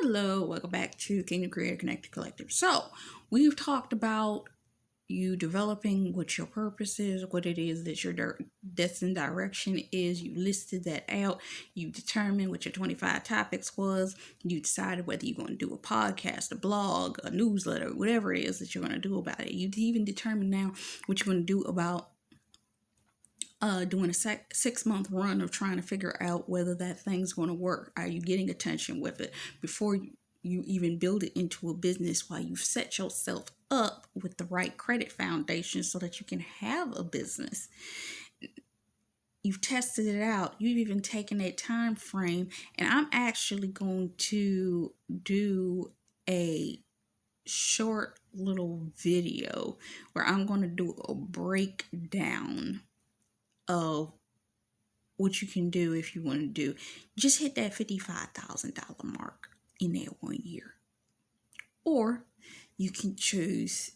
Hello, welcome back to Kingdom Creator Connected Collective. So, we've talked about you developing what your purpose is, what it is that your destined direction is. You listed that out. You determined what your 25 topics was. You decided whether you're going to do a podcast, a blog, a newsletter, whatever it is that you're going to do about it. You even determined now what you're going to do about doing a 6-month run of trying to figure out whether that thing's going to work. Are you getting attention with it before you even build it into a business, while you've set yourself up with the right credit foundation so that you can have a business? You've tested it out. You've even taken a time frame, and I'm actually going to do a short little video where I'm going to do a breakdown of what you can do if you want to do. Just hit that $55,000 mark in that 1 year. Or you can choose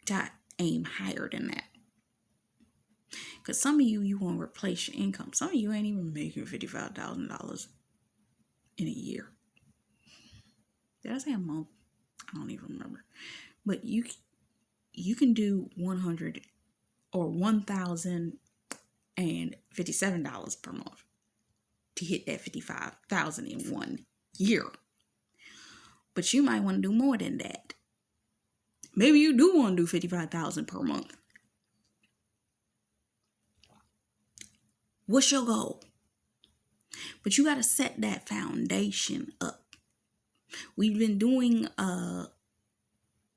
to aim higher than that. Because some of you want to replace your income. Some of you ain't even making $55,000 in a year. Did I say a month? I don't even remember. But you can do 100 or $1,057 per month to hit that $55,000 in 1 year. But you might want to do more than that. Maybe you do want to do $55,000 per month. What's your goal? But you got to set that foundation up. We've been doing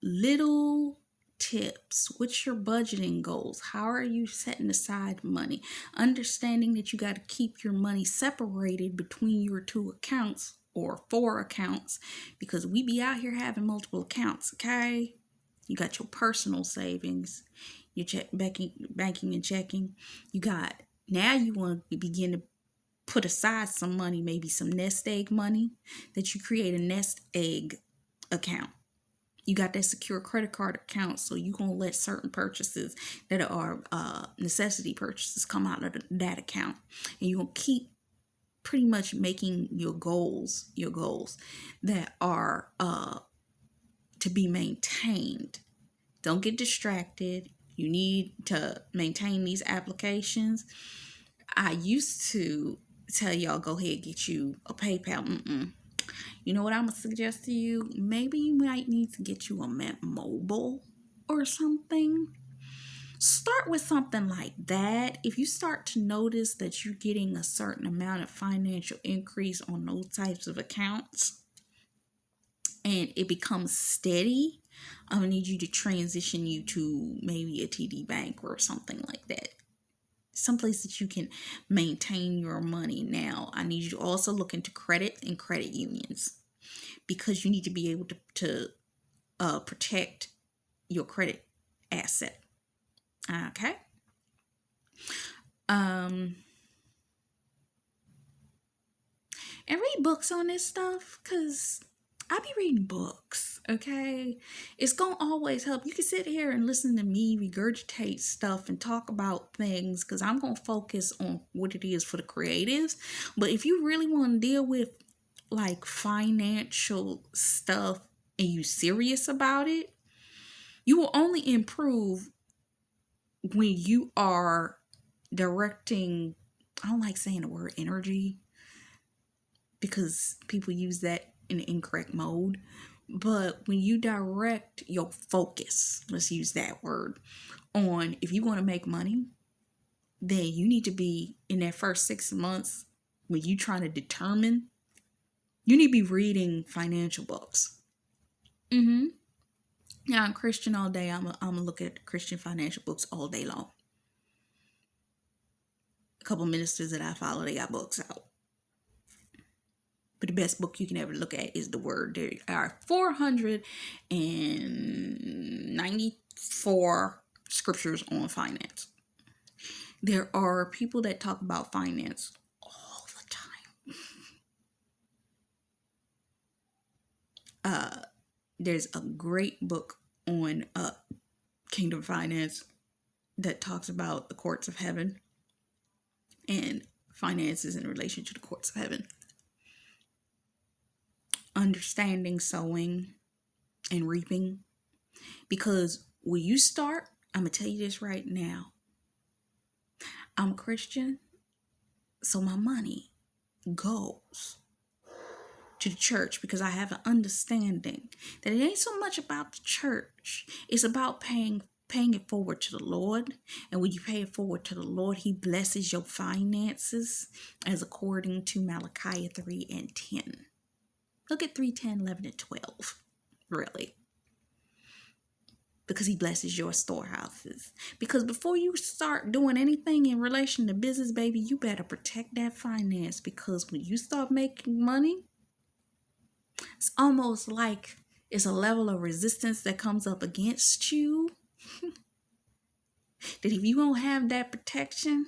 little tips. What's your budgeting goals? How are you setting aside money? Understanding that you got to keep your money separated between your 2 accounts or 4 accounts, because we be out here having multiple accounts. Okay, you got your personal savings, your banking and checking. You got, now you want to begin to put aside some money, maybe some nest egg money, that you create a nest egg account. You got that secure credit card account, so you're going to let certain purchases that are necessity purchases come out of that account. And you're going to keep pretty much making your goals that are to be maintained. Don't get distracted. You need to maintain these applications. I used to tell y'all, go ahead, get you a PayPal. You know what I'm going to suggest to you? Maybe you might need to get you a Mint Mobile or something. Start with something like that. If you start to notice that you're getting a certain amount of financial increase on those types of accounts and it becomes steady, I'm going to need you to transition you to maybe a TD Bank or something like that. Someplace that you can maintain your money. Now, I need you to also look into credit and credit unions, because you need to be able to protect your credit asset. Okay. And read books on this stuff, because I be reading books, okay? It's going to always help. You can sit here and listen to me regurgitate stuff and talk about things, because I'm going to focus on what it is for the creatives. But if you really want to deal with like financial stuff and you serious about it, you will only improve when you are directing, I don't like saying the word energy, because people use that in the incorrect mode. But when you direct your focus, let's use that word, on if you want to make money, then you need to be in that first 6 months when you trying to determine, you need to be reading financial books. Now, I'm Christian all day. I'm gonna look at Christian financial books all day long. A couple ministers that I follow, they got books out. But the best book you can ever look at is The Word. There are 494 scriptures on finance. There are people that talk about finance all the time. There's a great book on kingdom finance that talks about the courts of heaven and finances in relation to the courts of heaven. understanding sowing and reaping. Because when you start, I'm going to tell you this right now. I'm a Christian, so my money goes to the church because I have an understanding that it ain't so much about the church. It's about paying it forward to the Lord. And when you pay it forward to the Lord, he blesses your finances as according to Malachi 3 and 10. Look at 3, 10, 11, and 12. Really. Because he blesses your storehouses. Because before you start doing anything in relation to business, baby, you better protect that finance. Because when you start making money, it's almost like it's a level of resistance that comes up against you. That if you don't have that protection,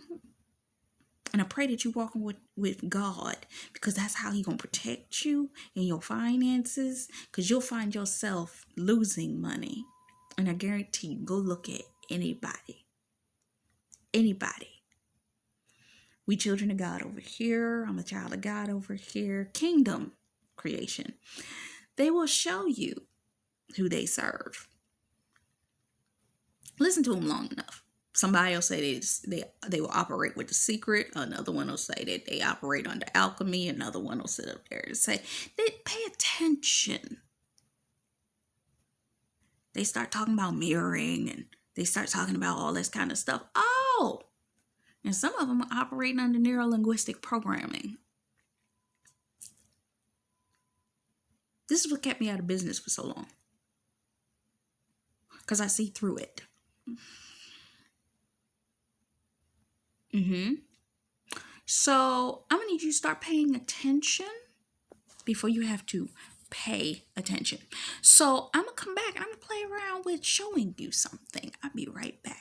and I pray that you're walking with God, because that's how he's going to protect you and your finances, because you'll find yourself losing money. And I guarantee you, go look at anybody. We children of God over here. I'm a child of God over here. Kingdom creation. They will show you who they serve. Listen to them long enough. Somebody will say they will operate with the secret. Another one will say that they operate under alchemy. Another one will sit up there and say, they pay attention. They start talking about mirroring and they start talking about all this kind of stuff. Oh, and some of them are operating under neuro-linguistic programming. This is what kept me out of business for so long. Because I see through it. So I'm going to need you to start paying attention before you have to pay attention. So I'm going to come back and I'm going to play around with showing you something. I'll be right back.